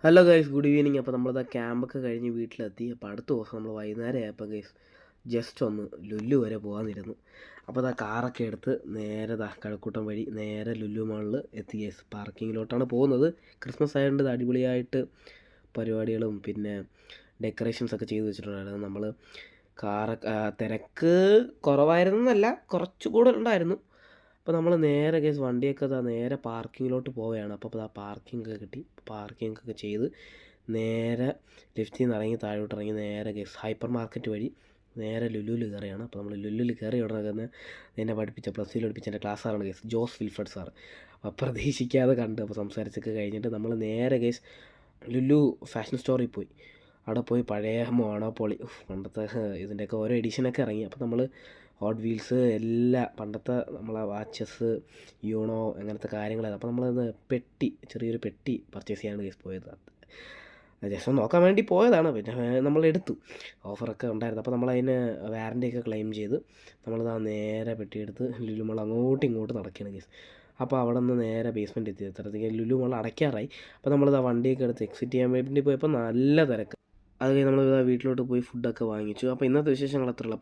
Hello guys, good evening. അപ്പോൾ നമ്മളിതാ ക്യാമ്പൊക്കെ കഴിഞ്ഞ് വീട്ടിലെത്തി. അപ്പോൾ അടുത്ത ദിവസം നമ്മൾ വൈകുന്നേരം ആയപ്പോൾ ഗൈസ് ജസ്റ്റ് ഒന്ന് ലുലു വരെ പോകാനിരുന്നു. അപ്പോൾ ഇതാ കാറൊക്കെ എടുത്ത് നേരെ കഴക്കൂട്ടം വഴി നേരെ ലുലു മാളിൽ എത്തി ഗൈസ്. പാർക്കിങ്ങിലോട്ടാണ് പോകുന്നത്. ക്രിസ്മസ് ആയതുകൊണ്ട് ഇത് അടിപൊളിയായിട്ട് പരിപാടികളും പിന്നെ ഡെക്കറേഷൻസൊക്കെ ചെയ്ത് വെച്ചിട്ടുണ്ടായിരുന്നു. നമ്മൾ തിരക്ക് കുറവായിരുന്നല്ല, കുറച്ച് കൂടുതലുണ്ടായിരുന്നു. അപ്പോൾ നമ്മൾ നേരെ കേസ് വണ്ടിയൊക്കെ നേരെ പാർക്കിങ്ങിലോട്ട് പോവുകയാണ്. അപ്പോൾ ആ പാർക്കിംഗ് ഒക്കെ കിട്ടി. പാർക്കിംഗ് ഒക്കെ ചെയ്ത് നേരെ ലിഫ്റ്റിൽ നിന്ന് ഇറങ്ങി താഴോട്ട് ഇറങ്ങി നേരെ കേസ് ഹൈപ്പർ മാർക്കറ്റ് വഴി നേരെ ലുലുവിൽ കയറിയാണ്. അപ്പോൾ നമ്മൾ ലുലുവിൽ കയറി ഉടനെ തന്നെ എന്നെ പഠിപ്പിച്ച +2 പഠിപ്പിച്ച എൻ്റെ ക്ലാസ് സാറാണ് കേസ്, ജോസ് വിൽഫർഡ് സാർ. അപ്പോൾ പ്രതീക്ഷിക്കാതെ കണ്ട്. അപ്പോൾ സംസാരിച്ചൊക്കെ കഴിഞ്ഞിട്ട് നമ്മൾ നേരെ കേസ് ലുലു ഫാഷൻ സ്റ്റോറിൽ പോയി. അവിടെ പോയി പഴയ മോണോപോളി പണ്ടത്തെ ഇതിൻ്റെയൊക്കെ ഓരോ എഡിഷനൊക്കെ ഇറങ്ങി. അപ്പോൾ നമ്മൾ ഹോട്ട് വീൽസ് എല്ലാ പണ്ടത്തെ നമ്മളെ വാച്ചസ്, യൂണോ അങ്ങനത്തെ കാര്യങ്ങളായിരുന്നു. അപ്പോൾ നമ്മളത് ചെറിയൊരു പെട്ടി പർച്ചേസ് ചെയ്യാൻ കേസ് പോയത്. ജസ്റ്റ് നോക്കാൻ വേണ്ടി പോയതാണ്. പിന്നെ നമ്മളെടുത്തു, ഓഫറൊക്കെ ഉണ്ടായിരുന്നു. അപ്പോൾ നമ്മളതിന് വാറൻറ്റിയൊക്കെ ക്ലെയിം ചെയ്ത് നമ്മളിതാ നേരെ പെട്ടിയെടുത്ത് ലുലു മാൾ അങ്ങോട്ടും ഇങ്ങോട്ടും നടക്കുകയാണ് കേസ്. അപ്പോൾ അവിടെ നിന്ന് നേരെ ബേസ്മെൻറ്റ് എത്തി. അത്രത്തേക്ക് ലുലു മാൾ അടയ്ക്കാറായി. അപ്പോൾ നമ്മളിതാ വണ്ടിയൊക്കെ എടുത്ത് എക്സിറ്റ് ചെയ്യാൻ വേണ്ടി പോയപ്പോൾ നല്ല തിരക്ക്. അത് കഴിഞ്ഞ് നമ്മൾ വീട്ടിലോട്ട് പോയി ഫുഡൊക്കെ വാങ്ങിച്ചു. അപ്പോൾ ഇന്നത്തെ വിശേഷങ്ങൾ അത്രയുള്ളൂ.